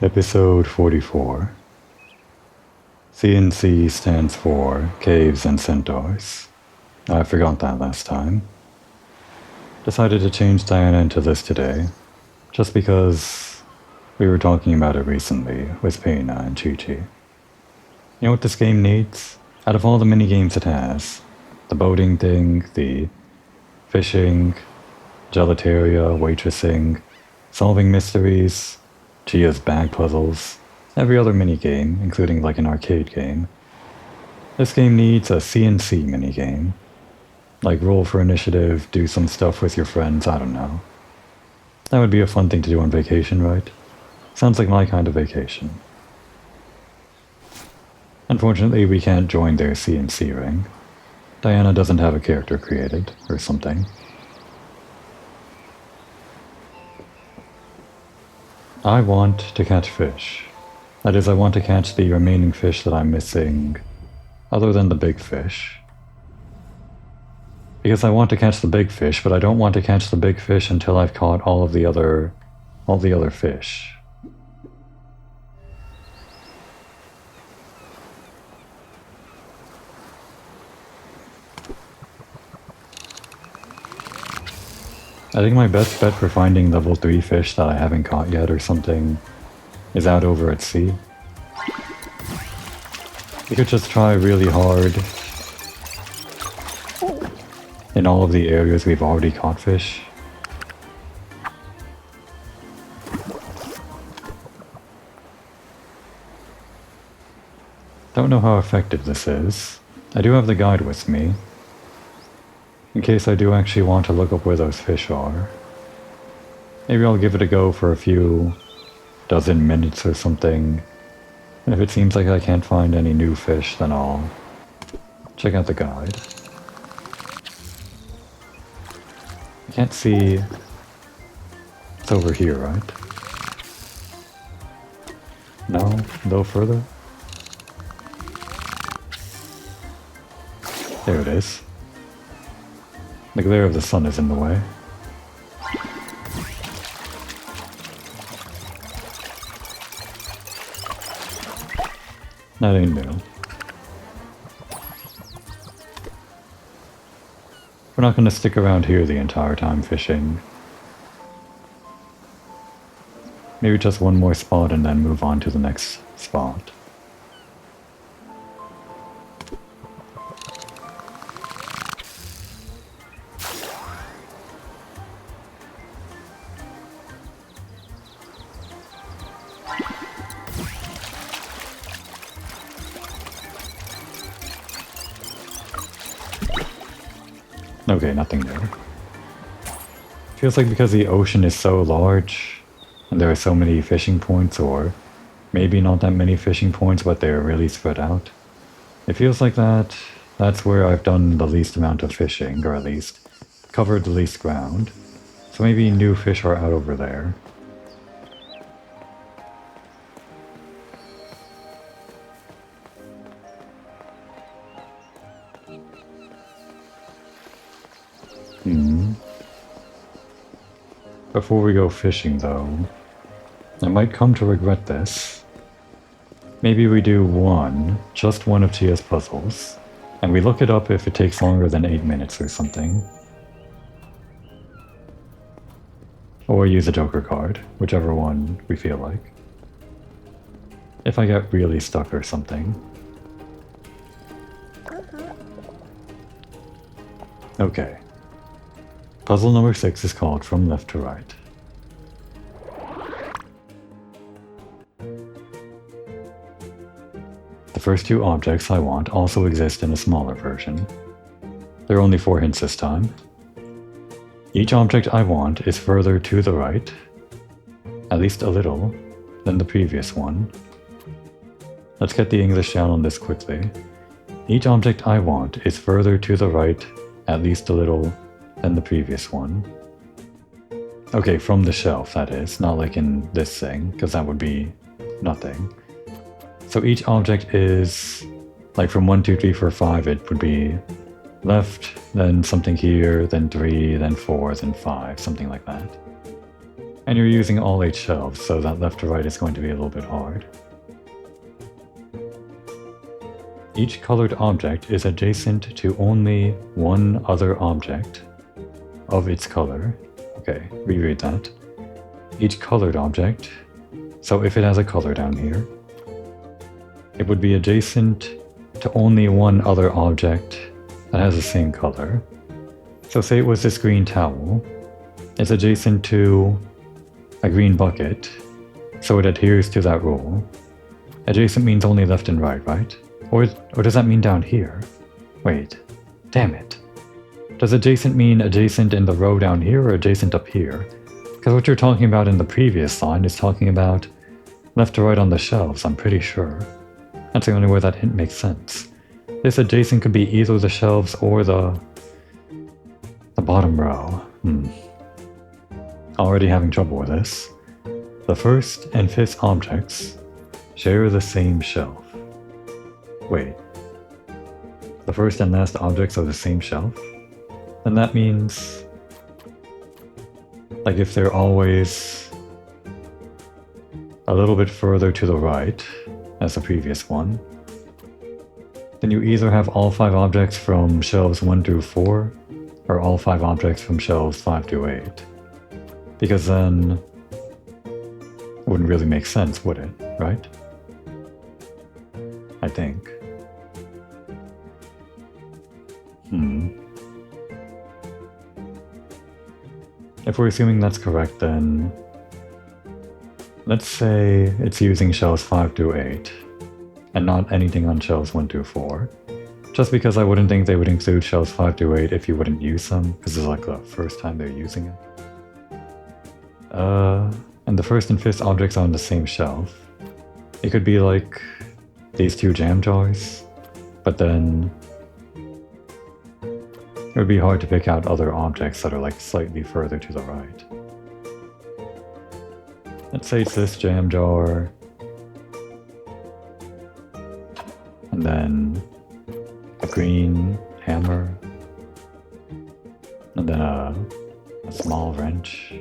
Episode 44. CNC stands for Caves and Centaurs. I forgot that last time. Decided to change Diana into this today, just because we were talking about it recently with Peina and Chi-Chi. You know what this game needs? Out of all the mini-games it has, the boating thing, the fishing, gelateria, waitressing, solving mysteries, Gia's bag puzzles, every other minigame, including like an arcade game. This game needs a CNC minigame. Like roll for initiative, do some stuff with your friends, I don't know. That would be a fun thing to do on vacation, right? Sounds like my kind of vacation. Unfortunately, we can't join their CNC ring. Diana doesn't have a character created, or something. I want to catch fish. That is, I want to catch the remaining fish that I'm missing, other than the big fish. Because I want to catch the big fish, but I don't want to catch the big fish until I've caught all the other fish. I think my best bet for finding level 3 fish that I haven't caught yet or something is out over at sea. You could just try really hard in all of the areas we've already caught fish. Don't know how effective this is. I do have the guide with me, in case I do actually want to look up where those fish are. Maybe I'll give it a go for a few dozen minutes or something, and if it seems like I can't find any new fish, then I'll check out the guide. I can't see... It's over here, right? No? A little further? There it is. The glare of the sun is in the way. That ain't new. We're not gonna stick around here the entire time fishing. Maybe just one more spot and then move on to the next spot. Okay, nothing there. Feels like because the ocean is so large, and there are so many fishing points, or maybe not that many fishing points, but they're really spread out. It feels like that's where I've done the least amount of fishing, or at least covered the least ground. So maybe new fish are out over there. Before we go fishing, though, I might come to regret this. Maybe we do just one of Chia's puzzles, and we look it up if it takes longer than 8 minutes or something. Or use a joker card, whichever one we feel like. If I get really stuck or something. Okay. Puzzle number 6 is called From Left to Right. The first 2 objects I want also exist in a smaller version. There are only 4 hints this time. Each object I want is further to the right, at least a little, than the previous one. Let's get the English down on this quickly. Each object I want is further to the right, at least a little, than the previous one. Okay, from the shelf, that is, not like in this thing, because that would be nothing. So each object is, like from 1, 2, 3, 4, 5, it would be left, then something here, then 3, then 4, then 5, something like that. And you're using all 8 shelves, so that left to right is going to be a little bit hard. Each colored object is adjacent to only one other object of its color. Okay, reread that. Each colored object, so if it has a color down here, it would be adjacent to only one other object that has the same color. So say it was this green towel, it's adjacent to a green bucket, so it adheres to that rule. Adjacent means only left and right, right? Or does that mean down here? Wait, damn it. Does adjacent mean adjacent in the row down here or adjacent up here? Because what you're talking about in the previous line is talking about left to right on the shelves, I'm pretty sure. That's the only way that hint makes sense. This adjacent could be either the shelves or the bottom row. Already having trouble with this. The first and fifth objects share the same shelf. Wait. The first and last objects are the same shelf? Then that means, like, if they're always a little bit further to the right as the previous one, then you either have all 5 objects from shelves 1 through 4 or all 5 objects from shelves 5 through 8. Because then it wouldn't really make sense, would it? Right? I think. If we're assuming that's correct, then let's say it's using shelves 5 through 8 and not anything on shelves 1 through 4. Just because I wouldn't think they would include shelves 5 through 8 if you wouldn't use them, because it's like the first time they're using it. And the first and fifth objects are on the same shelf. It could be like these 2 jam jars, but then it would be hard to pick out other objects that are like slightly further to the right. Let's say it's this jam jar, and then a green hammer, and then a small wrench.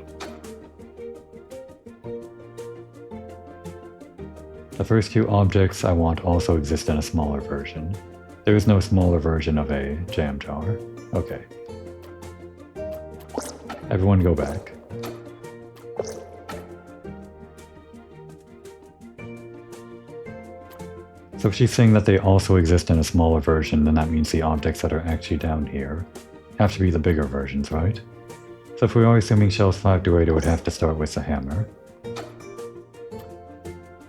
The first 2 objects I want also exist in a smaller version. There is no smaller version of a jam jar. Okay. Everyone go back. So if she's saying that they also exist in a smaller version, then that means the objects that are actually down here have to be the bigger versions, right? So if we are assuming shelves 5 to 8, it would have to start with the hammer.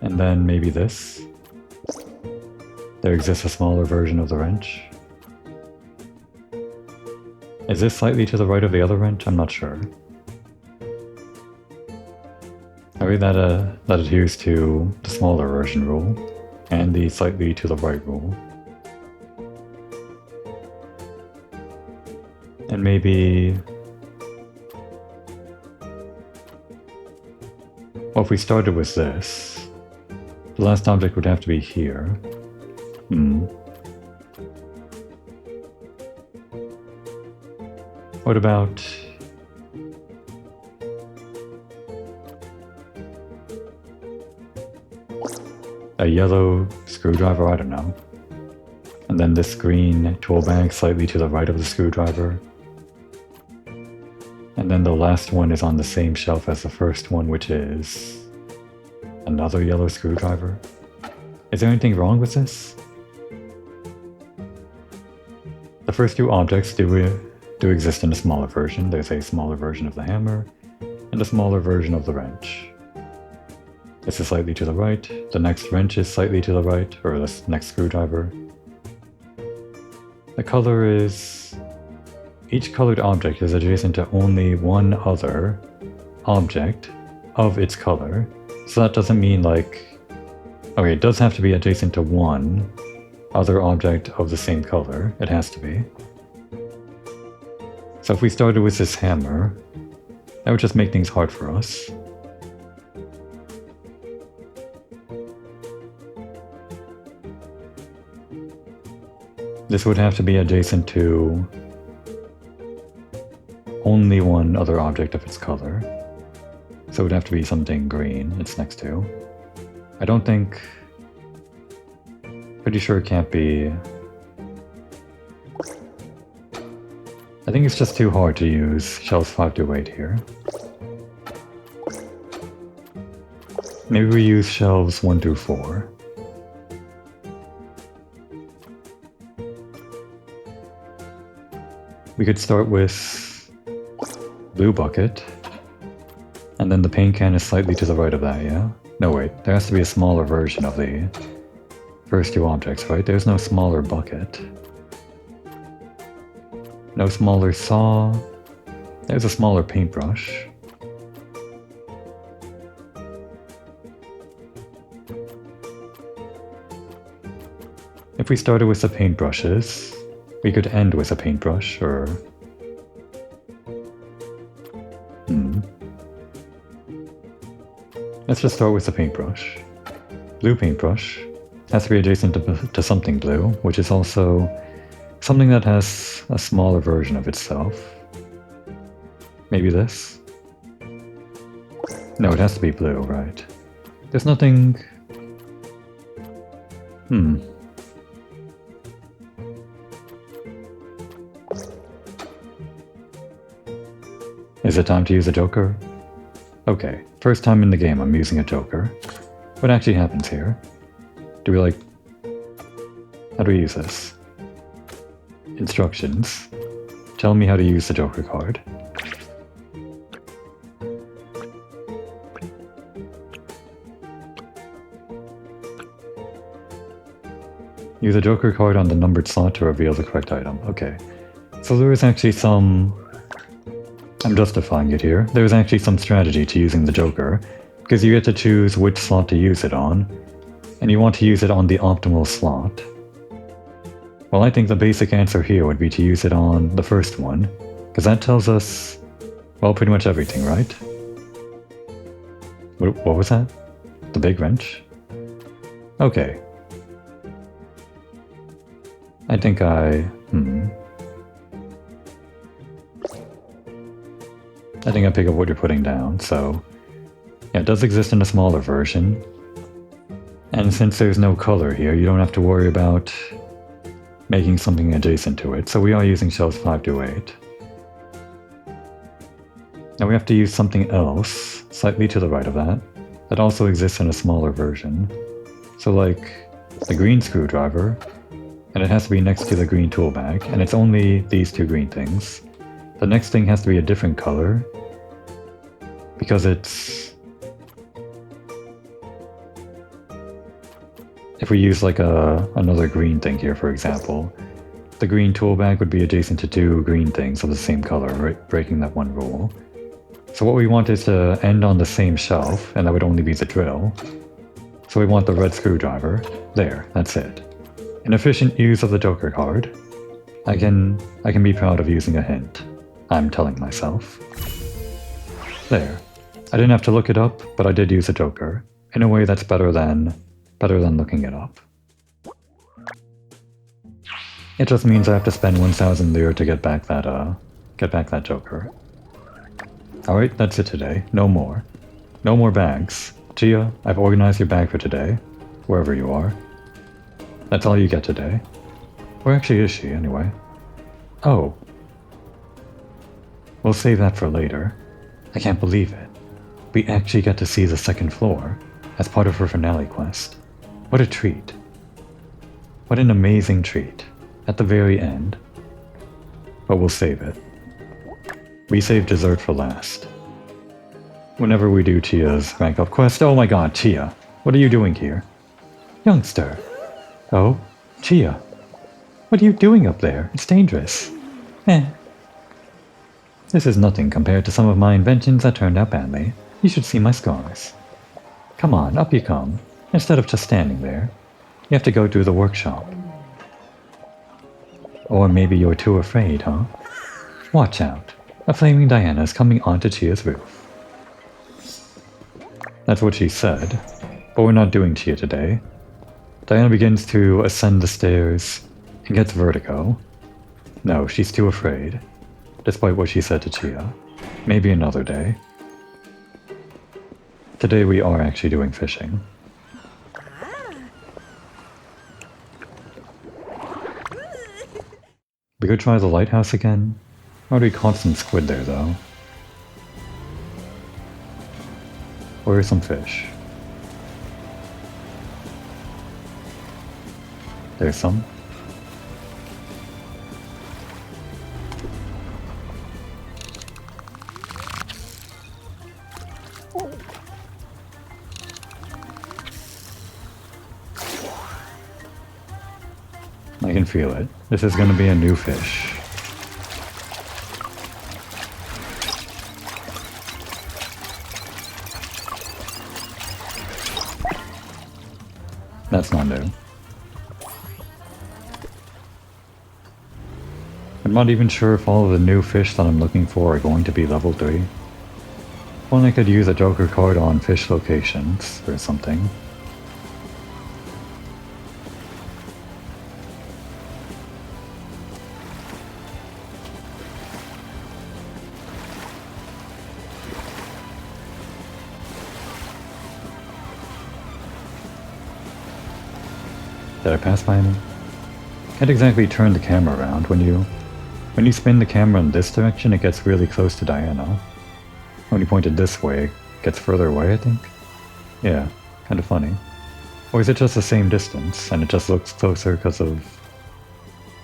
And then maybe this. There exists a smaller version of the wrench. Is this slightly to the right of the other wrench? I'm not sure. Okay, that adheres to the smaller version rule, and the slightly to the right rule. And maybe... well, if we started with this, the last object would have to be here. What about... a yellow screwdriver? I don't know. And then this green tool bag slightly to the right of the screwdriver. And then the last one is on the same shelf as the first one, which is another yellow screwdriver. Is there anything wrong with this? The first 2 objects do exist in a smaller version. There's a smaller version of the hammer and a smaller version of the wrench. This is slightly to the right, the next wrench is slightly to the right, or this next screwdriver. The color is... each colored object is adjacent to only one other object of its color. So that doesn't mean like... okay, it does have to be adjacent to one other object of the same color. It has to be. So if we started with this hammer, that would just make things hard for us. This would have to be adjacent to only one other object of its color. So So it would have to be something green it's next to. I don't think... Pretty sure it can't be... I think it's just too hard to use shelves 5 to 8 here. Maybe we use shelves 1 through 4. We could start with blue bucket, and then the paint can is slightly to the right of that, yeah? No, wait, there has to be a smaller version of the first two objects, right? There's no smaller bucket. No smaller saw. There's a smaller paintbrush. If we started with the paintbrushes, we could end with a paintbrush, or... Let's just start with the paintbrush. Blue paintbrush has to be adjacent to something blue, which is also something that has a smaller version of itself. Maybe this? No, it has to be blue, right? There's nothing... Is it time to use a joker? Okay, first time in the game I'm using a joker. What actually happens here? Do we like... How do we use this? Instructions. Tell me how to use the joker card. Use a joker card on the numbered slot to reveal the correct item. Okay. So there is actually some... I'm justifying it here. There's actually some strategy to using the joker, because you get to choose which slot to use it on, and you want to use it on the optimal slot. Well, I think the basic answer here would be to use it on the first one, because that tells us, well, pretty much everything, right? What was that? The big wrench? Okay. I think I pick up what you're putting down, so... Yeah, it does exist in a smaller version. And since there's no color here, you don't have to worry about making something adjacent to it, so we are using shelves 5 to 8. Now we have to use something else, slightly to the right of that, that also exists in a smaller version. So like, the green screwdriver, and it has to be next to the green tool bag, and it's only these two green things. The next thing has to be a different color, because it's... If we use like another green thing here, for example, the green tool bag would be adjacent to two green things of the same color, right? Breaking that one rule. So what we want is to end on the same shelf, and that would only be the drill. So we want the red screwdriver. There, that's it. An efficient use of the joker card. I can be proud of using a hint. I'm telling myself. There. I didn't have to look it up, but I did use a joker. In a way that's better than looking it up. It just means I have to spend 1,000 lire to get back that joker. Alright, that's it today. No more. No more bags. Gia, I've organized your bag for today. Wherever you are. That's all you get today. Where actually is she, anyway? Oh. We'll save that for later. I can't believe it. We actually get to see the second floor as part of her finale quest. What a treat. What an amazing treat. At the very end. But we'll save it. We save dessert for last. Whenever we do Chia's rank up quest... Oh my god, Chia! What are you doing here? Youngster! Oh? Chia! What are you doing up there? It's dangerous. This is nothing compared to some of my inventions that turned out badly. You should see my scars. Come on, up you come. Instead of just standing there. You have to go to the workshop. Or maybe you're too afraid, huh? Watch out. A flaming Diana's coming onto Chia's roof. That's what she said. But we're not doing Chia today. Diana begins to ascend the stairs and gets vertigo. No, she's too afraid. Despite what she said to Chia. Maybe another day. Today we are actually doing fishing. We could try the lighthouse again. Already caught some squid there though. Where are some fish? There's some. I can feel it. This is gonna be a new fish. That's not new. I'm not even sure if all of the new fish that I'm looking for are going to be level 3. One I could use a joker card on fish locations or something. Did I pass by any? Can't exactly turn the camera around. When you spin the camera in this direction, it gets really close to Diana. When you point it this way, it gets further away, I think? Yeah, kind of funny. Or is it just the same distance, and it just looks closer because of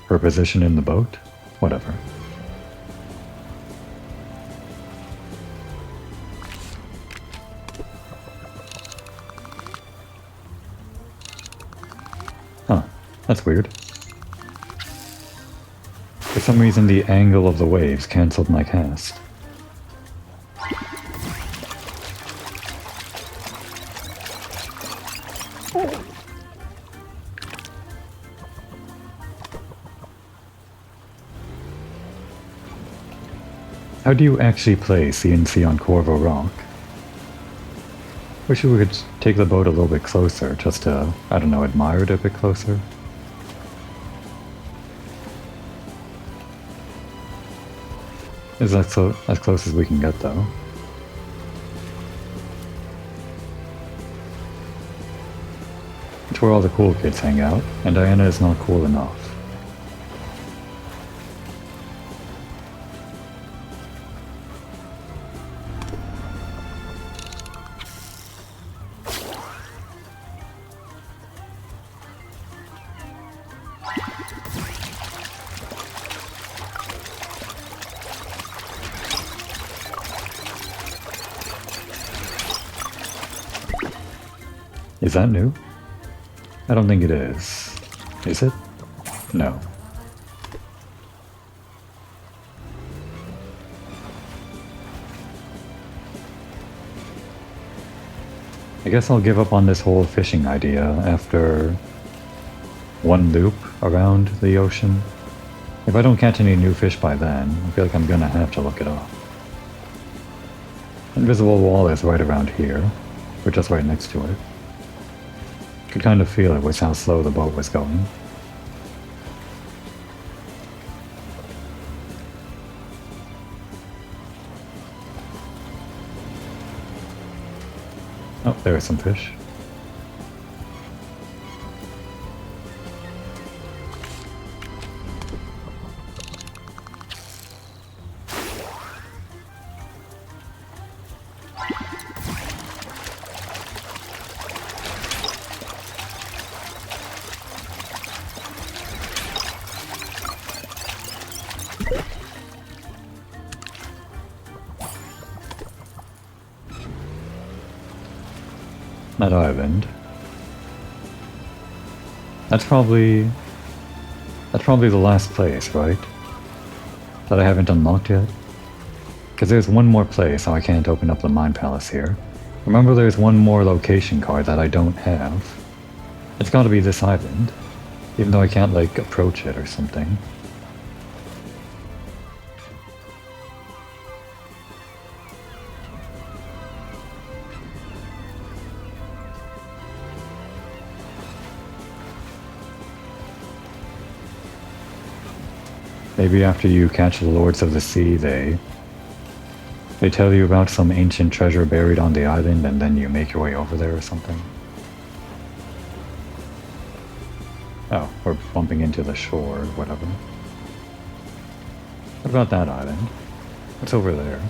her position in the boat? Whatever. Huh, that's weird. For some reason the angle of the waves cancelled my cast. How do you actually play CNC on Corvo Rock? Wish we could take the boat a little bit closer, just to, I don't know, admire it a bit closer. Is that as close as we can get, though? It's where all the cool kids hang out, and Diana is not cool enough. Is that new? I don't think it is. Is it? No. I guess I'll give up on this whole fishing idea after one loop around the ocean. If I don't catch any new fish by then, I feel like I'm gonna have to look it up. Invisible wall is right around here. We're just right next to it. Could kind of feel it with how slow the boat was going. Oh, there are some fish. That island. That's probably the last place, right? That I haven't unlocked yet? Because there's one more place, so I can't open up the Mine Palace here. Remember there's one more location card that I don't have. It's gotta be this island. Even though I can't, like, approach it or something. Maybe after you catch the Lords of the Sea, they They tell you about some ancient treasure buried on the island and then you make your way over there or something. Oh, we're bumping into the shore or whatever. What about that island? What's over there?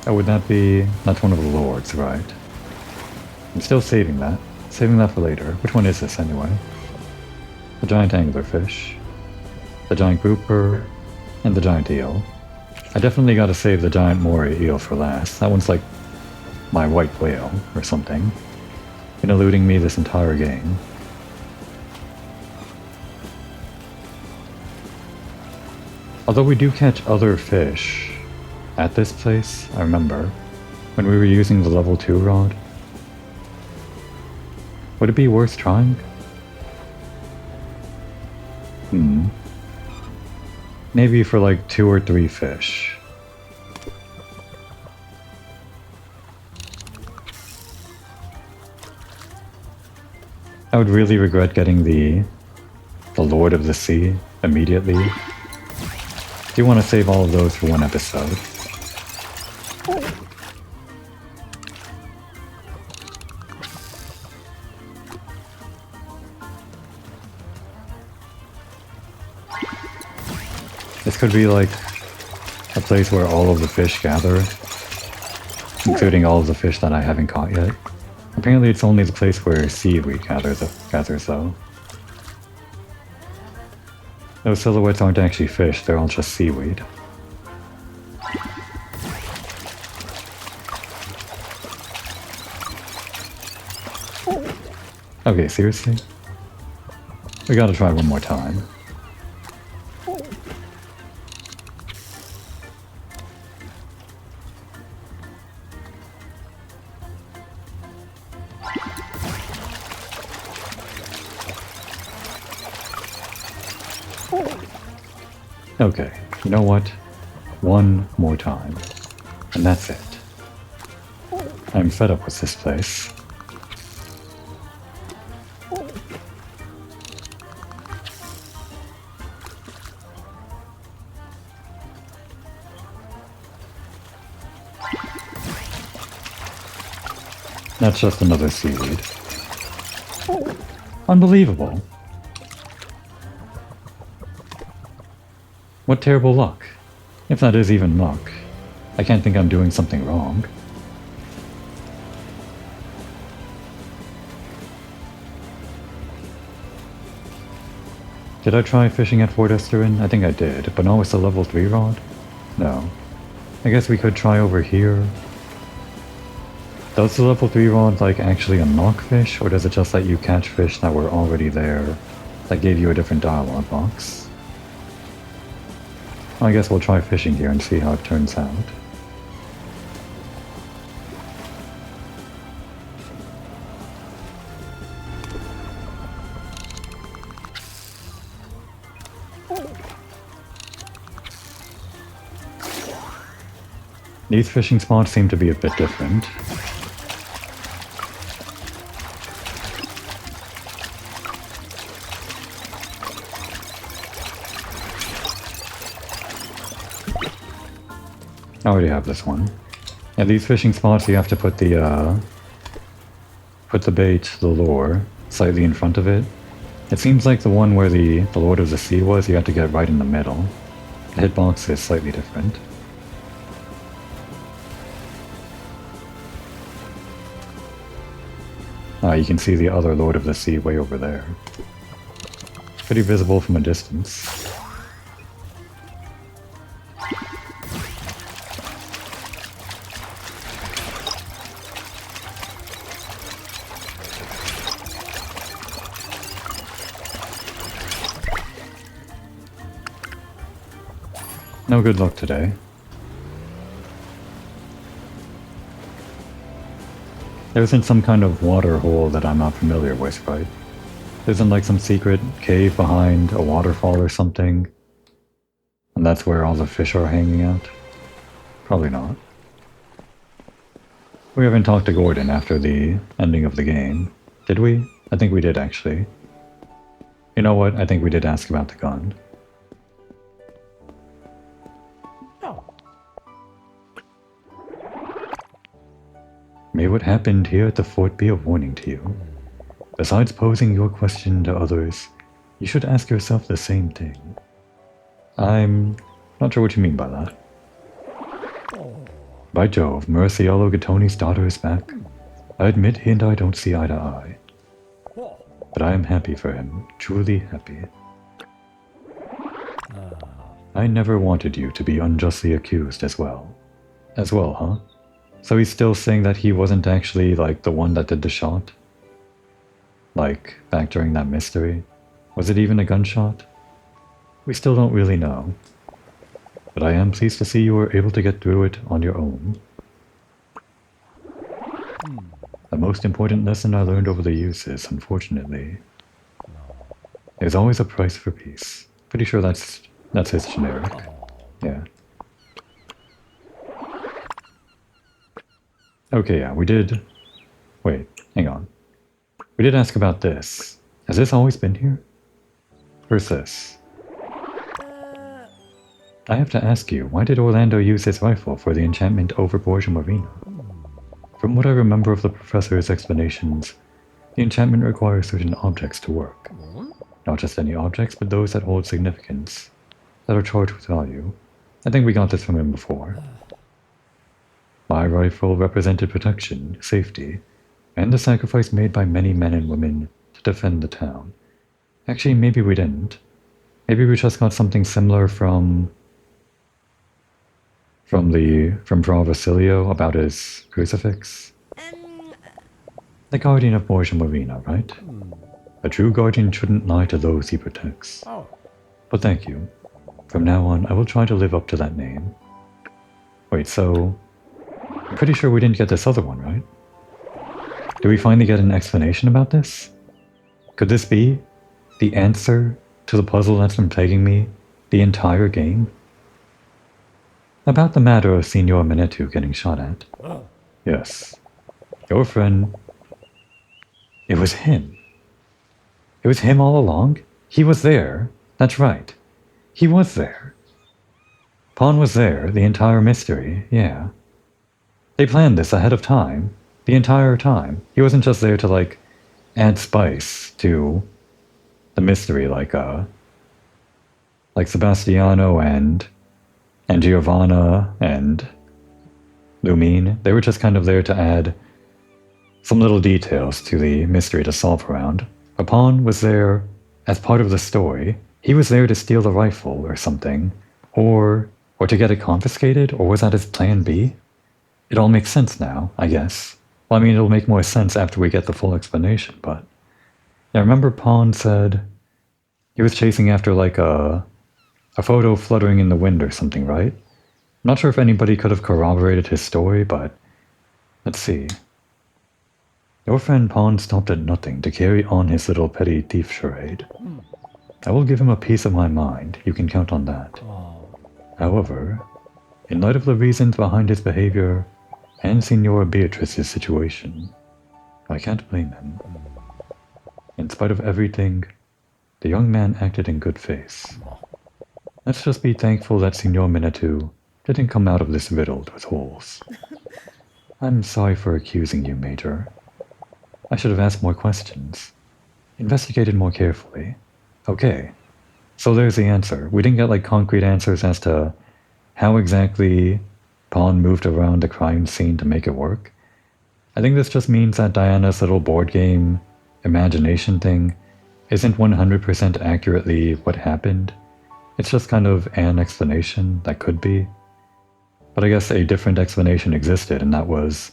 Oh, would that be... That's one of the lords, right? I'm still saving that. Saving that for later. Which one is this anyway? The giant anglerfish, the giant grouper, and the giant eel. I definitely gotta save the giant moray eel for last. That one's like my white whale or something. Been eluding me this entire game. Although we do catch other fish at this place, I remember, when we were using the level 2 rod. Would it be worth trying? Maybe for like 2 or 3 fish. I would really regret getting the Lord of the Sea immediately. Do you want to save all of those for one episode? This could be like a place where all of the fish gather, including all of the fish that I haven't caught yet. Apparently it's only the place where seaweed gathers though. Those silhouettes aren't actually fish, they're all just seaweed. Okay, seriously? We gotta try one more time. Okay, you know what? One more time. And that's it. I'm fed up with this place. That's just another seaweed. Unbelievable. What terrible luck. If that is even luck. I can't think I'm doing something wrong. Did I try fishing at Fort Esterin? I think I did, but no, it's a level 3 rod? No. I guess we could try over here. Does the level 3 rod like actually unlock fish, or does it just let you catch fish that were already there that gave you a different dialogue box? I guess we'll try fishing here and see how it turns out. These fishing spots seem to be a bit different. I already have this one. Yeah, these fishing spots you have to put the bait, the lure, slightly in front of it. It seems like the one where the Lord of the Sea was, you have to get right in the middle. The hitbox is slightly different. You can see the other Lord of the Sea way over there. Pretty visible from a distance. No good luck today. There isn't some kind of water hole that I'm not familiar with, right? There isn't like some secret cave behind a waterfall or something, and that's where all the fish are hanging out? Probably not. We haven't talked to Gordon after the ending of the game, did we? I think we did actually. You know what? I think we did ask about the gun. May what happened here at the fort be a warning to you. Besides posing your question to others, you should ask yourself the same thing. I'm not sure what you mean by that. By Jove, Murciello Gattoni's daughter is back. I admit he and I don't see eye to eye. But I am happy for him, truly happy. I never wanted you to be unjustly accused as well. As well, huh? So he's still saying that he wasn't actually, like, the one that did the shot? Like, back during that mystery? Was it even a gunshot? We still don't really know. But I am pleased to see you were able to get through it on your own. The most important lesson I learned over the years is, unfortunately, there's always a price for peace. Pretty sure that's his generic. Yeah. Okay, yeah, we did... Wait, hang on. We did ask about this. Has this always been here? Where's this? I have to ask you, why did Orlando use his rifle for the enchantment over Borgia Marina? From what I remember of the professor's explanations, the enchantment requires certain objects to work. Not just any objects, but those that hold significance, that are charged with value. I think we got this from him before. My rifle represented protection, safety, and the sacrifice made by many men and women to defend the town. Actually, maybe we didn't. Maybe we just got something similar from Fra Vasilio about his crucifix. The guardian of Borgia Marina, right? A true guardian shouldn't lie to those he protects. But thank you. From now on, I will try to live up to that name. Wait, so... I'm pretty sure we didn't get this other one, right? Did we finally get an explanation about this? Could this be the answer to the puzzle that's been plaguing me the entire game? About the matter of Signor Minetu getting shot at. Yes. Your friend... It was him. It was him all along? He was there. That's right. He was there. Pawn was there, the entire mystery, yeah. They planned this ahead of time. The entire time. He wasn't just there to, like, add spice to the mystery like Sebastiano and Giovanna and Lumine. They were just kind of there to add some little details to the mystery to solve around. Pawn was there as part of the story. He was there to steal the rifle or something. Or to get it confiscated? Or was that his plan B? It all makes sense now, I guess. Well, I mean, it'll make more sense after we get the full explanation, but... Yeah, remember Pawn said he was chasing after, like, a photo fluttering in the wind or something, right? I'm not sure if anybody could have corroborated his story, but... Let's see. Your friend Pawn stopped at nothing to carry on his little petty thief charade. I will give him a piece of my mind, you can count on that. However, in light of the reasons behind his behavior, and Signora Beatrice's situation, I can't blame him. In spite of everything, the young man acted in good faith. Let's just be thankful that Signor Minetu didn't come out of this riddled with holes. I'm sorry for accusing you, Major. I should have asked more questions. Investigated more carefully. Okay, so there's the answer. We didn't get, like, concrete answers as to how exactly Pawn moved around the crime scene to make it work. I think this just means that Diana's little board game imagination thing isn't 100% accurately what happened. It's just kind of an explanation that could be. But I guess a different explanation existed, and that was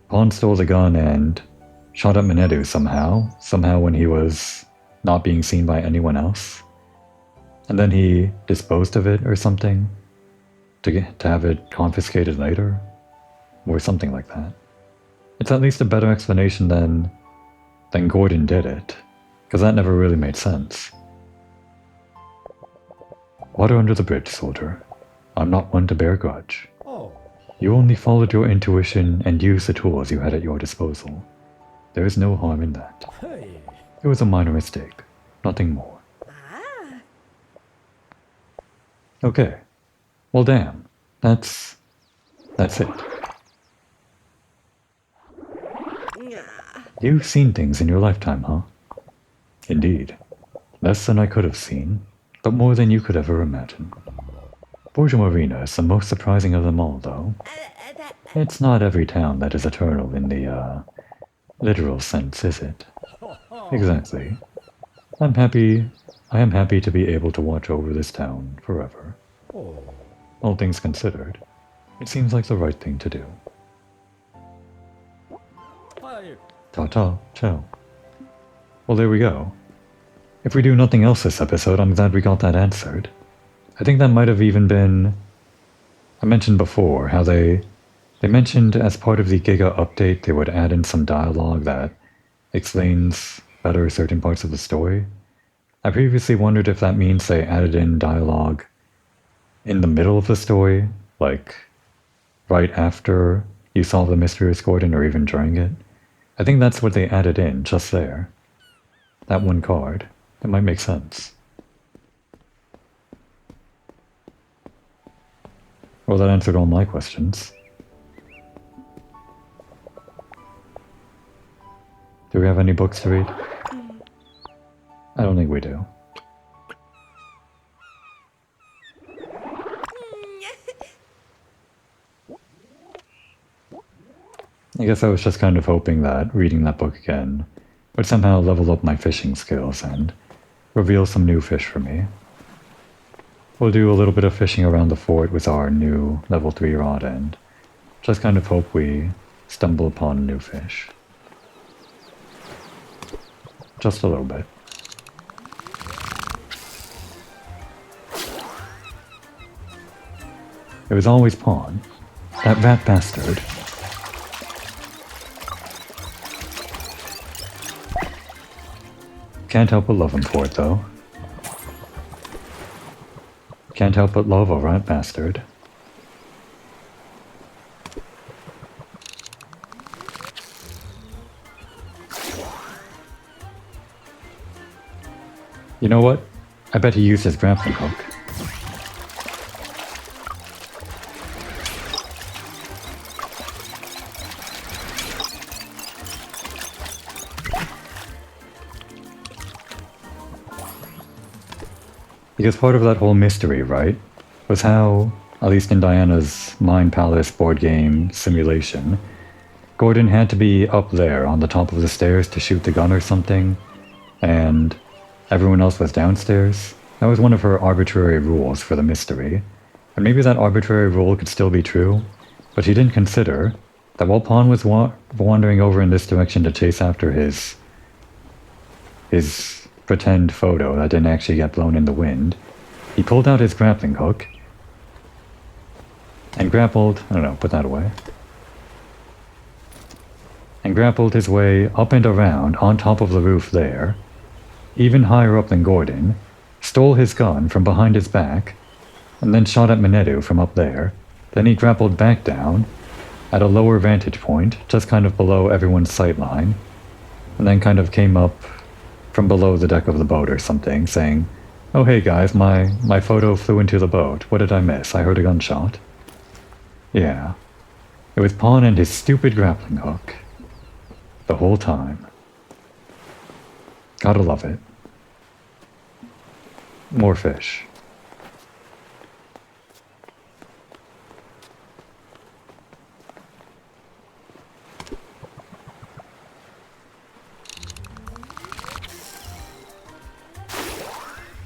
Pawn stole the gun and shot at Minetu somehow when he was not being seen by anyone else. And then he disposed of it or something to have it confiscated later, or something like that. It's at least a better explanation than Gordon did it, because that never really made sense. Water under the bridge, soldier. I'm not one to bear a grudge. You only followed your intuition and used the tools you had at your disposal. There is no harm in that. It was a minor mistake, nothing more. Okay. Well, damn. That's it. You've seen things in your lifetime, huh? Indeed. Less than I could have seen, but more than you could ever imagine. Borgia Marina is the most surprising of them all, though. It's not every town that is eternal in the, literal sense, is it? Exactly. I am happy to be able to watch over this town forever. All things considered, it seems like the right thing to do. Ta-ta, ciao. Well, there we go. If we do nothing else this episode, I'm glad we got that answered. I think that might have even been... I mentioned before how they mentioned as part of the Giga update they would add in some dialogue that explains better certain parts of the story. I previously wondered if that means they added in dialogue in the middle of the story, like right after you solve the mystery with Gordon or even during it. I think that's what they added in, just there. That one card. It might make sense. Well, that answered all my questions. Do we have any books to read? I don't think we do. I guess I was just kind of hoping that reading that book again would somehow level up my fishing skills and reveal some new fish for me. We'll do a little bit of fishing around the fort with our new level 3 rod and just kind of hope we stumble upon new fish. Just a little bit. It was always Pawn. That rat bastard. Can't help but love him for it, though. Can't help but love a rat bastard. You know what? I bet he used his grappling hook. Because part of that whole mystery, right, was how, at least in Diana's Mind Palace board game simulation, Gordon had to be up there on the top of the stairs to shoot the gun or something, and everyone else was downstairs. That was one of her arbitrary rules for the mystery. And maybe that arbitrary rule could still be true, but she didn't consider that while Pawn was wandering over in this direction to chase after his pretend photo that didn't actually get blown in the wind, he pulled out his grappling hook and grappled, I don't know, put that away, and grappled his way up and around on top of the roof there, even higher up than Gordon, stole his gun from behind his back, and then shot at Minedu from up there. Then he grappled back down at a lower vantage point, just kind of below everyone's sight line, and then kind of came up from below the deck of the boat or something, saying, "Oh hey guys, my photo flew into the boat. What did I miss? I heard a gunshot." Yeah. It was Pawn and his stupid grappling hook. The whole time. Gotta love it. More fish.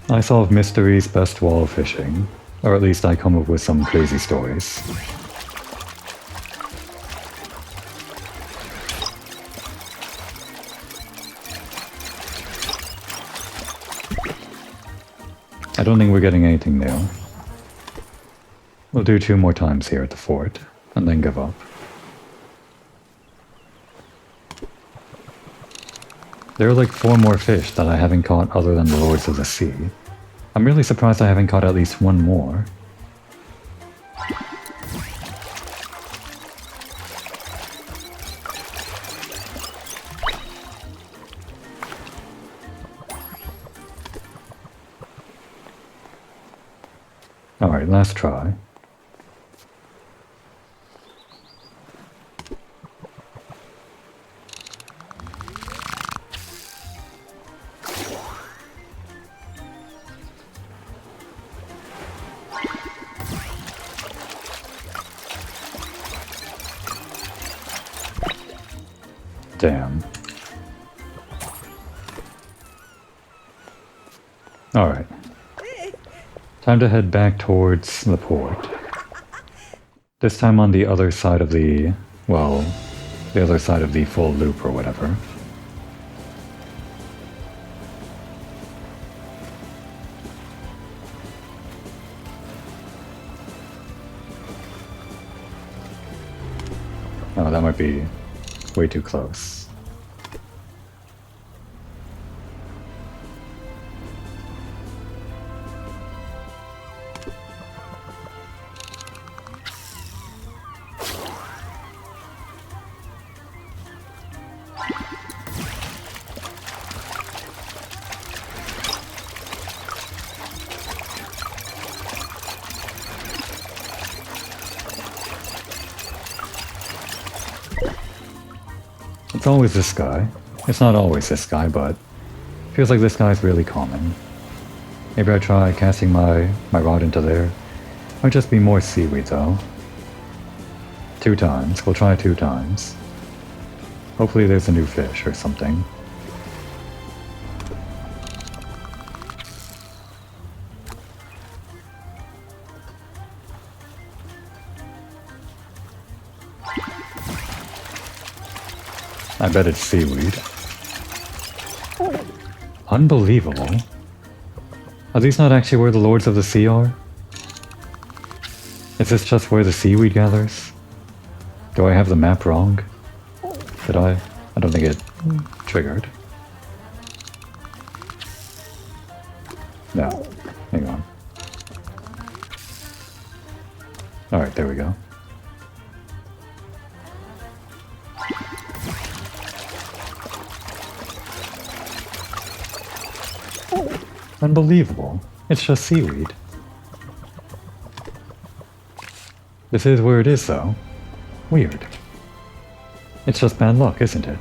I solve mysteries best while fishing, or at least I come up with some crazy stories. I don't think we're getting anything new. We'll do 2 more times here at the fort, and then give up. There are like 4 more fish that I haven't caught other than the Lords of the Sea. I'm really surprised I haven't caught at least 1 more. Alright, last try. Time to head back towards the port. This time on the other side of the... well, the other side of the full loop or whatever. Oh, that might be way too close. It's always this guy. It's not always this guy, but feels like this guy's really common. Maybe I try casting my rod into there. Might just be more seaweed though. 2 times. We'll try 2 times. Hopefully there's a new fish or something. I bet it's seaweed. Unbelievable. Are these not actually where the Lords of the Sea are? Is this just where the seaweed gathers? Do I have the map wrong? Did I? I don't think it triggered. No. Hang on. Alright, there we go. Unbelievable. It's just seaweed. This is where it is, though. Weird. It's just bad luck, isn't it?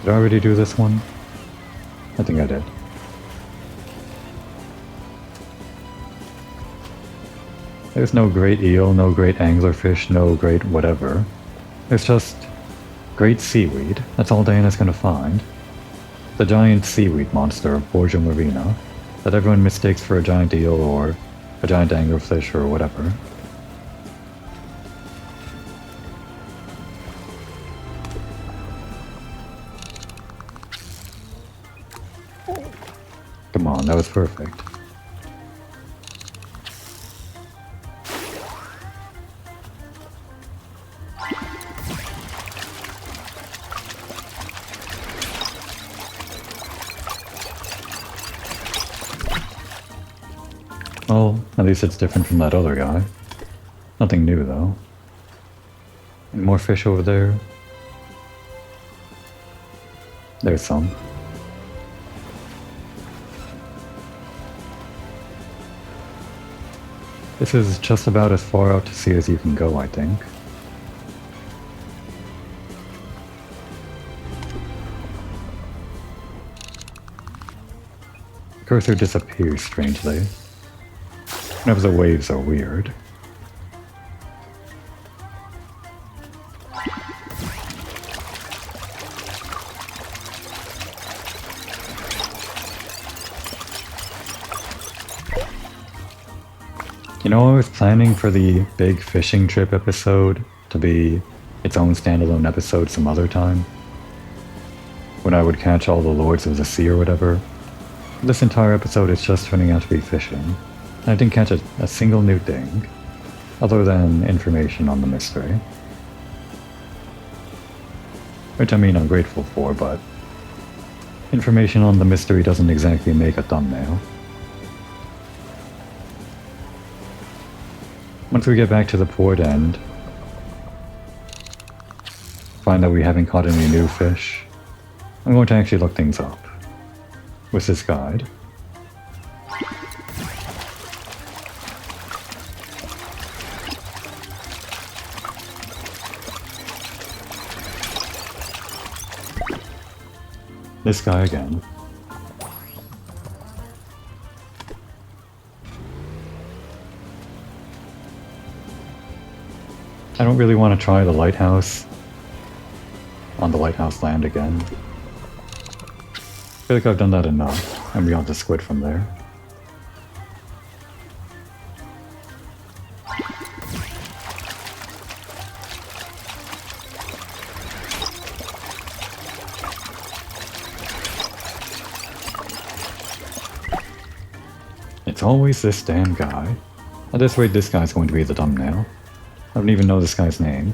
Did I already do this one? I think I did. There's no great eel, no great anglerfish, no great whatever. There's just great seaweed. That's all Diana's gonna find. The giant seaweed monster of Borgia Marina that everyone mistakes for a giant eel or a giant anglerfish or whatever. Come on, that was perfect. Well, at least it's different from that other guy. Nothing new, though. Any more fish over there? There's some. This is just about as far out to sea as you can go, I think. Cursor disappears strangely. Whenever the waves are weird. You know, I was planning for the big fishing trip episode to be its own standalone episode some other time. When I would catch all the Lords of the Sea or whatever. This entire episode is just turning out to be fishing. I didn't catch a single new thing, other than information on the mystery. Which I mean I'm grateful for, but information on the mystery doesn't exactly make a thumbnail. Once we get back to the port end, find that we haven't caught any new fish, I'm going to actually look things up with this guide. This guy again. I don't really want to try the lighthouse on the lighthouse land again. feel like I've done that enough, and we got the squid from there. It's always this damn guy. At this rate, this guy's going to be the thumbnail. I don't even know this guy's name.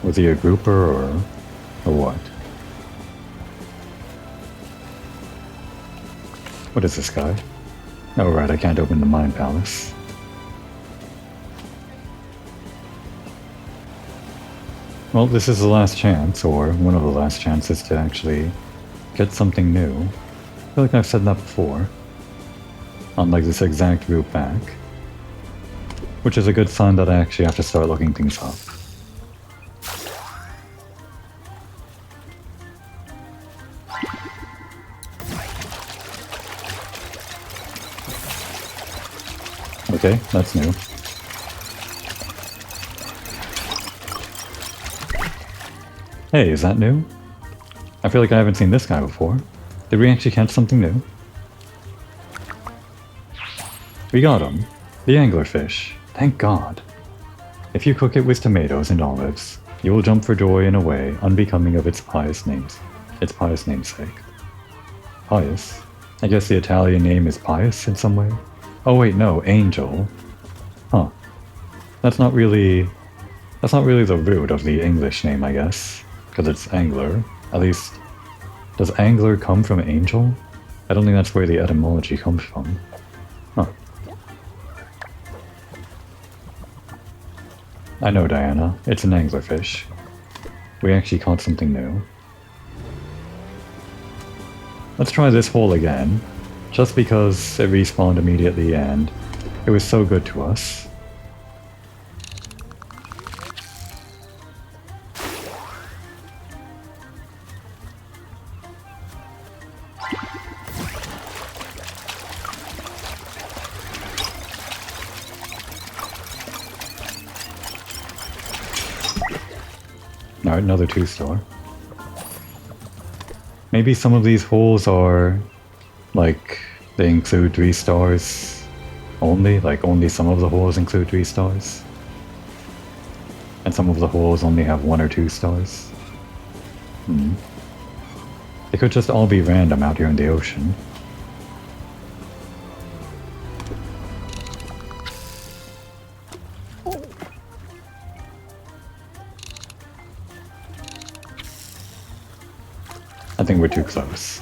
Was he a grouper or what? What is this guy? Oh right, I can't open the Mind Palace. Well, this is the last chance, or one of the last chances to actually get something new. I feel like I've said that before. On like this exact route back. Which is a good sign that I actually have to start looking things up. Okay, that's new. Hey, is that new? I feel like I haven't seen this guy before. Did we actually catch something new? We got him. The anglerfish. Thank God. If you cook it with tomatoes and olives, you will jump for joy in a way unbecoming of its pious namesake. Pious? I guess the Italian name is Pius in some way? Oh wait, no, angel. Huh. That's not really the root of the English name, I guess. Because it's angler. At least, does angler come from angel? I don't think that's where the etymology comes from. Huh. I know, Diana. It's an anglerfish. We actually caught something new. Let's try this hole again. Just because it respawned immediately and it was so good to us. Alright, another 2-star. Maybe some of these holes are, like, they include 3 stars only? Like, only some of the holes include 3 stars? And some of the holes only have 1 or 2 stars? They could just all be random out here in the ocean. I think we're too close.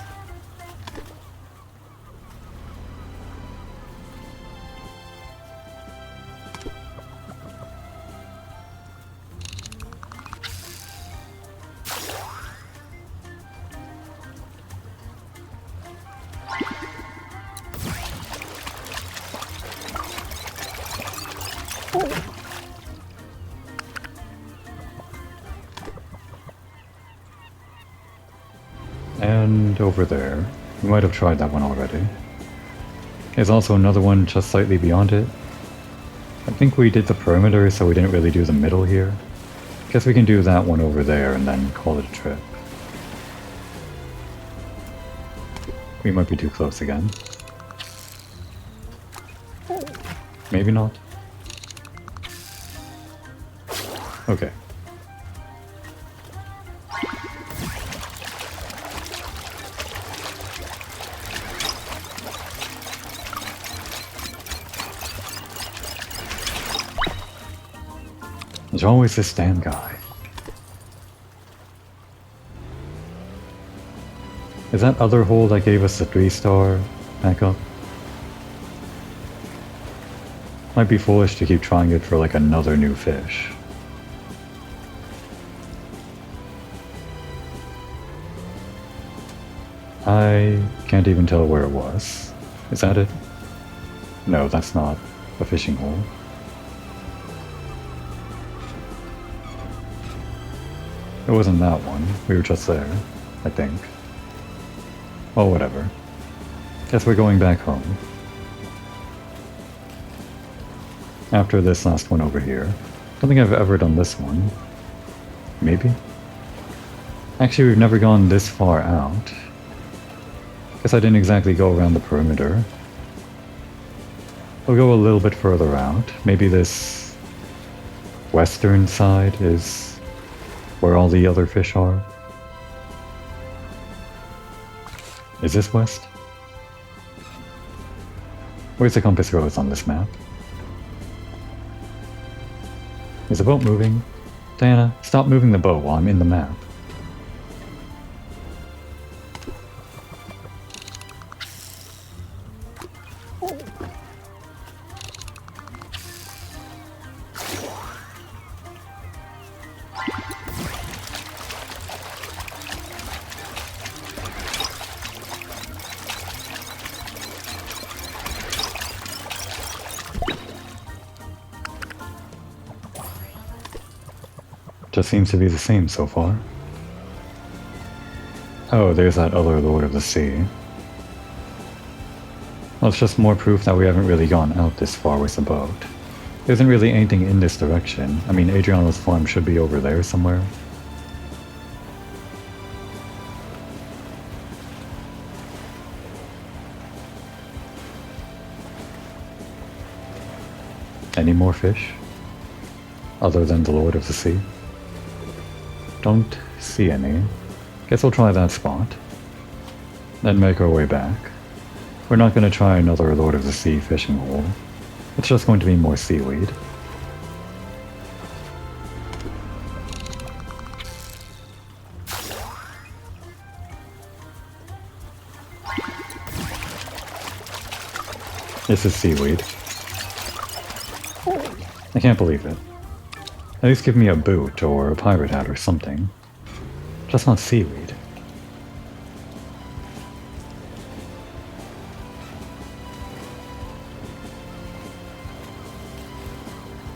And over there. We might have tried that one already. There's also another one just slightly beyond it. I think we did the perimeter, so we didn't really do the middle here. Guess we can do that one over there and then call it a trip. We might be too close again. Maybe not. Okay. There's always this damn guy. Is that other hole that gave us the 3-star backup? Might be foolish to keep trying it for like another new fish. I can't even tell where it was. Is that it? No, that's not a fishing hole. It wasn't that one. We were just there, I think. Well, whatever. Guess we're going back home. After this last one over here. Don't think I've ever done this one. Maybe? Actually, we've never gone this far out. Guess I didn't exactly go around the perimeter. We'll go a little bit further out. Maybe this western side is where all the other fish are. Is this west? Where's the compass rose on this map? Is the boat moving? Diana, stop moving the boat while I'm in the map. Just seems to be the same so far. Oh, there's that other Lord of the Sea. Well, it's just more proof that we haven't really gone out this far with the boat. There isn't really anything in this direction. I mean, Adriano's farm should be over there somewhere. Any more fish? Other than the Lord of the Sea? Don't see any. Guess we'll try that spot. Then make our way back. We're not going to try another Lord of the Sea fishing hole. It's just going to be more seaweed. This is seaweed. I can't believe it. At least give me a boot or a pirate hat or something. Just not seaweed.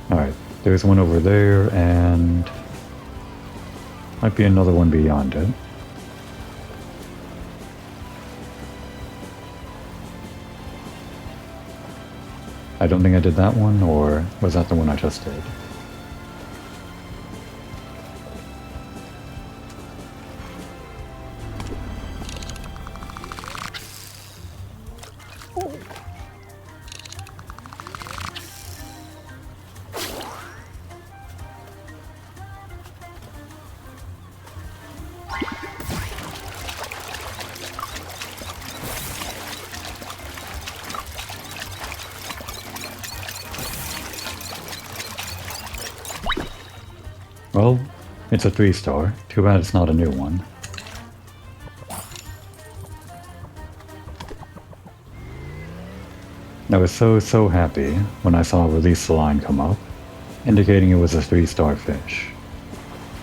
Alright, there's one over there and might be another one beyond it. I don't think I did that one, or was that the one I just did? Well, it's a 3-star. Too bad it's not a new one. I was so happy when I saw Release the Line come up, indicating it was a 3-star fish.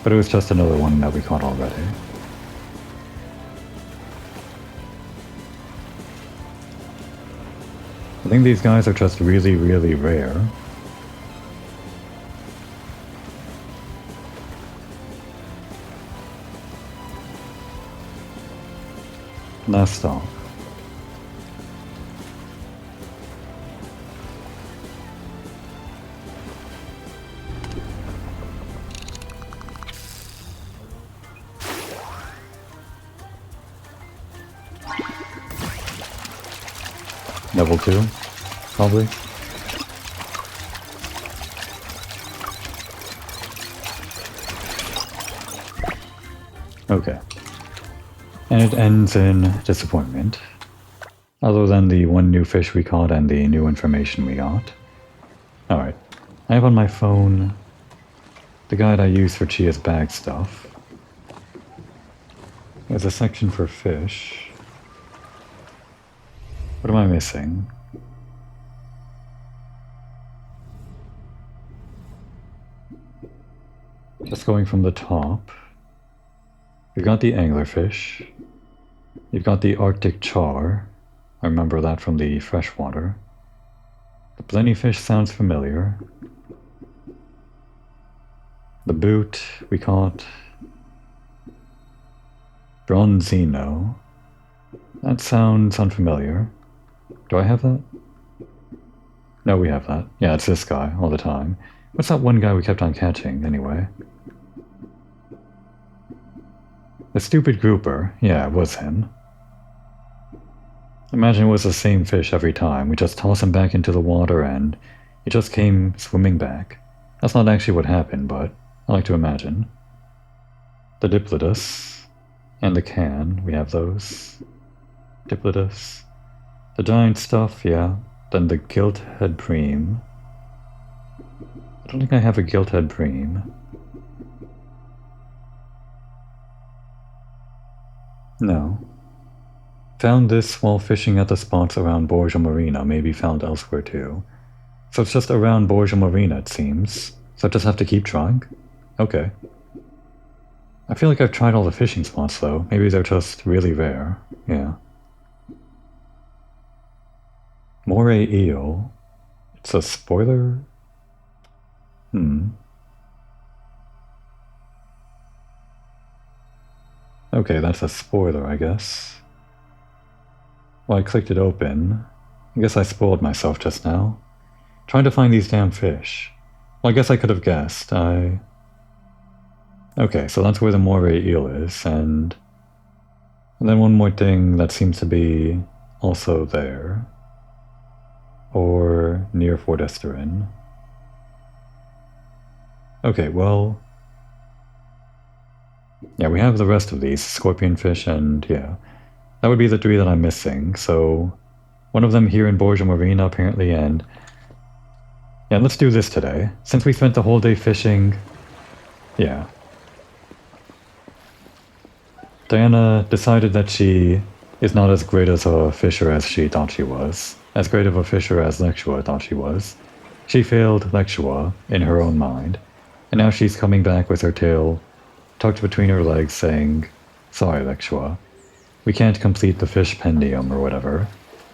But it was just another one that we caught already. I think these guys are just really rare. Last stop. Level 2, probably. Okay. And it ends in disappointment. Other than the one new fish we caught and the new information we got. Alright. I have on my phone the guide I use for Chia's bag stuff. There's a section for fish. What am I missing? Just going from the top. You've got the anglerfish. You've got the Arctic char. I remember that from the freshwater. The blennyfish sounds familiar. The boot we caught. Bronzino. That sounds unfamiliar. Do I have that? No, we have that. Yeah, it's this guy all the time. What's that one guy we kept on catching, anyway? The stupid grouper. Yeah, it was him. Imagine it was the same fish every time. We just toss him back into the water and he just came swimming back. That's not actually what happened, but I like to imagine. The Diplodotus and the can, we have those. Diplodotus. The giant stuff, yeah. Then the gilt-head bream. I don't think I have a gilt-head bream. No. Found this while fishing at the spots around Borgia Marina, maybe found elsewhere too. So it's just around Borgia Marina, it seems. So I just have to keep trying? Okay. I feel like I've tried all the fishing spots though. Maybe they're just really rare. Yeah. Moray eel. It's a spoiler? Okay, that's a spoiler, I guess. Well, I clicked it open. I guess I spoiled myself just now. Trying to find these damn fish. Well, I guess I could have guessed. Okay, so that's where the moray eel is, and then one more thing that seems to be also there. Or near Fort Esterin. Okay, well... yeah, we have the rest of these, scorpionfish and, yeah. That would be the three that I'm missing, so... one of them here in Borgia Marina, apparently, and... yeah, let's do this today. Since we spent the whole day fishing... yeah. Diana decided that she is not as great as a fisher as she thought she was. As great of a fisher as Lexua thought she was. She failed Lexua in her own mind, and now she's coming back with her tail tucked between her legs saying, "Sorry, Lexua. We can't complete the fish pendium or whatever.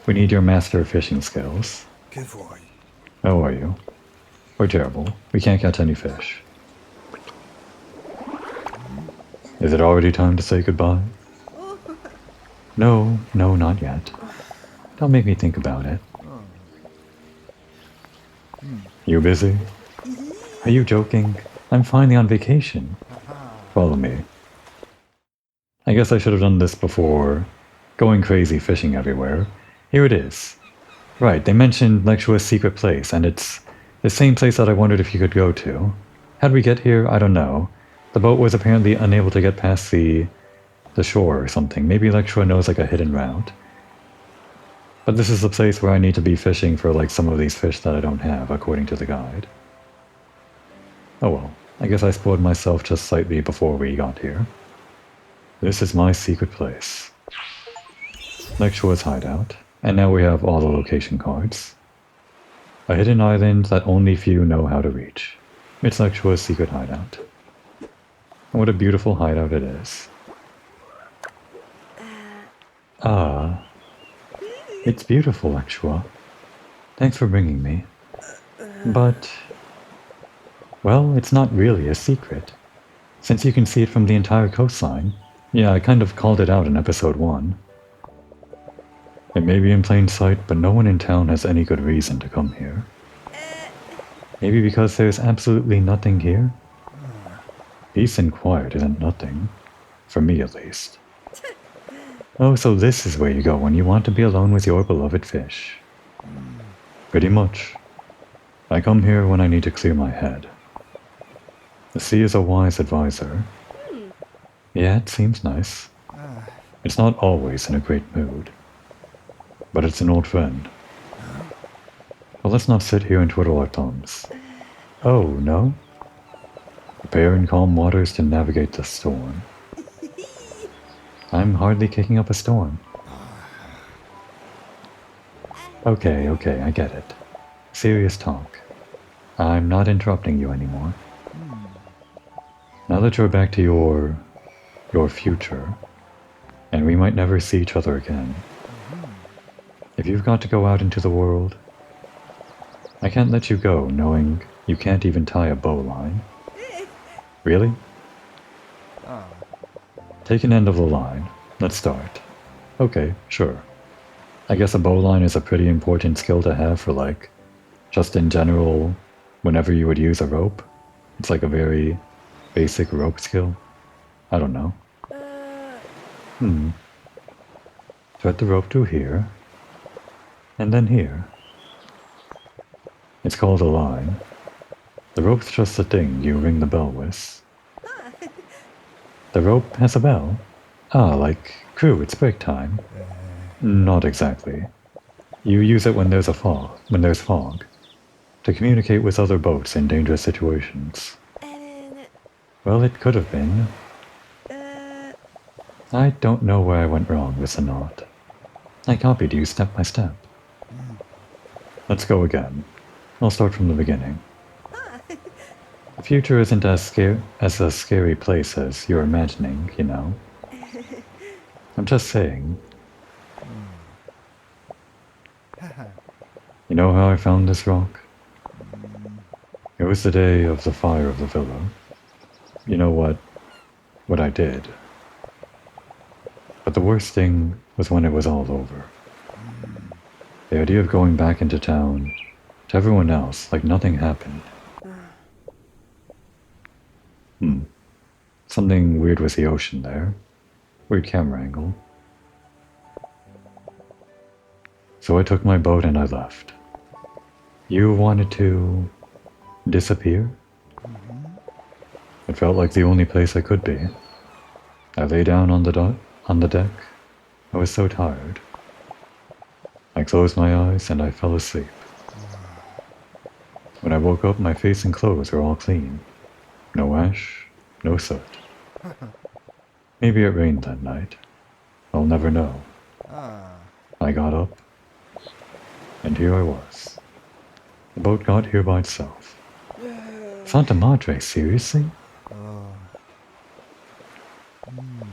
We need your master fishing skills." How are you? We're terrible. We can't catch any fish. Is it already time to say goodbye? No, not yet. Don't make me think about it. You busy? Are you joking? I'm finally on vacation. Follow me. I guess I should have done this before going crazy fishing everywhere. Here it is. Right, they mentioned Lexua's secret place, and it's the same place that I wondered if you could go to. How'd we get here? I don't know. The boat was apparently unable to get past the shore or something. Maybe Lexua knows like a hidden route. But this is the place where I need to be fishing for like some of these fish that I don't have, according to the guide. Oh well, I guess I spoiled myself just slightly before we got here. This is my secret place. Lexua's hideout, and now we have all the location cards. A hidden island that only few know how to reach. It's Lexua's secret hideout. And what a beautiful hideout it is. Ah. It's beautiful, Lexua. Thanks for bringing me. But... well, it's not really a secret. Since you can see it from the entire coastline. Yeah, I kind of called it out in episode 1. It may be in plain sight, but no one in town has any good reason to come here. Maybe because there's absolutely nothing here? Peace and quiet isn't nothing. For me, at least. Oh, so this is where you go when you want to be alone with your beloved fish. Pretty much. I come here when I need to clear my head. The sea is a wise advisor. Yeah, it seems nice. It's not always in a great mood. But it's an old friend. Well, let's not sit here and twiddle our thumbs. Oh, no? Prepare in calm waters to navigate the storm. I'm hardly kicking up a storm. Okay, I get it. Serious talk. I'm not interrupting you anymore. Now that you're back to your future, and we might never see each other again, if you've got to go out into the world, I can't let you go knowing you can't even tie a bowline. Really? Take an end of the line. Let's start. Okay, sure. I guess a bowline is a pretty important skill to have for like, just in general, whenever you would use a rope. It's like a very basic rope skill. I don't know. Thread the rope through here, and then here. It's called a line. The rope's just a thing you ring the bell with. The rope has a bell? Ah, like, crew, it's break time. Not exactly. You use it when there's fog, to communicate with other boats in dangerous situations. Well, it could have been. I don't know where I went wrong with the knot. I copied you step by step. Let's go again. I'll start from the beginning. The future isn't as a scary place as you're imagining, you know. I'm just saying. You know how I found this rock? It was the day of the fire of the villa. You know what I did. But the worst thing was when it was all over. The idea of going back into town, to everyone else, like nothing happened. Something weird with the ocean there. Weird camera angle. So I took my boat and I left. You wanted to disappear? It felt like the only place I could be. I lay down on the deck. I was so tired. I closed my eyes and I fell asleep. When I woke up, my face and clothes were all clean. No ash, no soot. Maybe it rained that night. I'll never know. I got up, and here I was. The boat got here by itself. Santa Madre, seriously?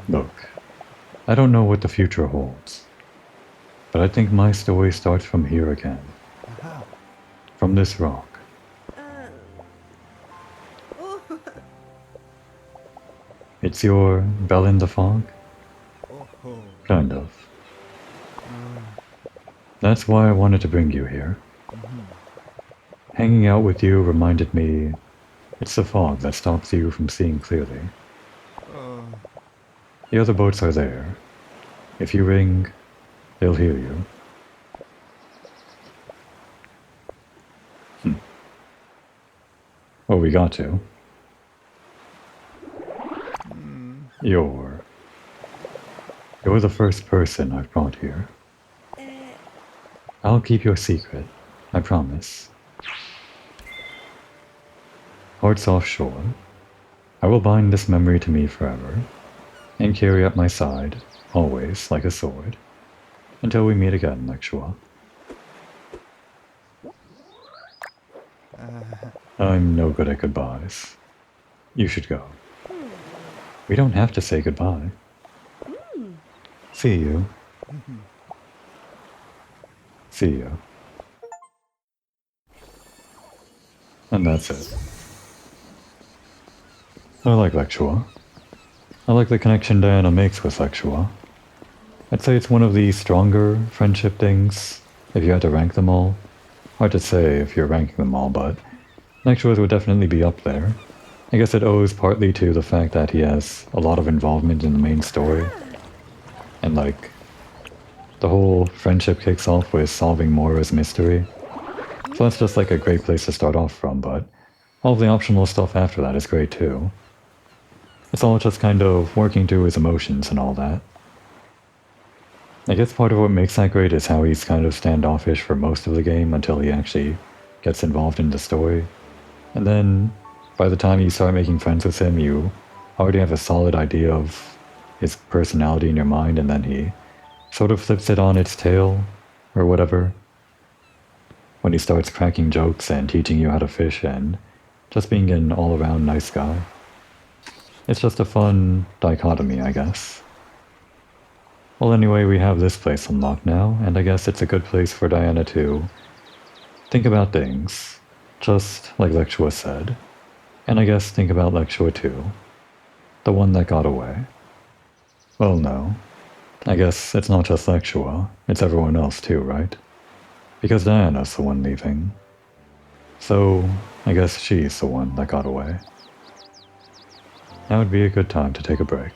Look, I don't know what the future holds, but I think my story starts from here again. From this rock. It's your bell in the fog? Kind of. That's why I wanted to bring you here. Hanging out with you reminded me it's the fog that stops you from seeing clearly. The other boats are there. If you ring, they'll hear you. Oh, we got to. You're the first person I've brought here. I'll keep your secret, I promise. Hearts offshore, I will bind this memory to me forever, and carry at my side, always like a sword, until we meet again, Lexua. I'm no good at goodbyes. You should go. We don't have to say goodbye. See you. See you. And that's it. I like Lexua. I like the connection Diana makes with Lexua. I'd say it's one of the stronger friendship things, if you had to rank them all. Hard to say if you're ranking them all, but Lexua's would definitely be up there. I guess it owes partly to the fact that he has a lot of involvement in the main story. And like, the whole friendship kicks off with solving Moira's mystery. So that's just like a great place to start off from, but all the optional stuff after that is great too. It's all just kind of working through his emotions and all that. I guess part of what makes that great is how he's kind of standoffish for most of the game until he actually gets involved in the story. And then, by the time you start making friends with him, you already have a solid idea of his personality in your mind, and then he sort of flips it on its tail, or whatever, when he starts cracking jokes and teaching you how to fish and just being an all-around nice guy. It's just a fun dichotomy, I guess. Well, anyway, we have this place unlocked now, and I guess it's a good place for Diana to think about things, just like Lexua said. And I guess think about Lexua too. The one that got away. Well, no. I guess it's not just Lexua, it's everyone else too, right? Because Diana's the one leaving. So, I guess she's the one that got away. Now would be a good time to take a break.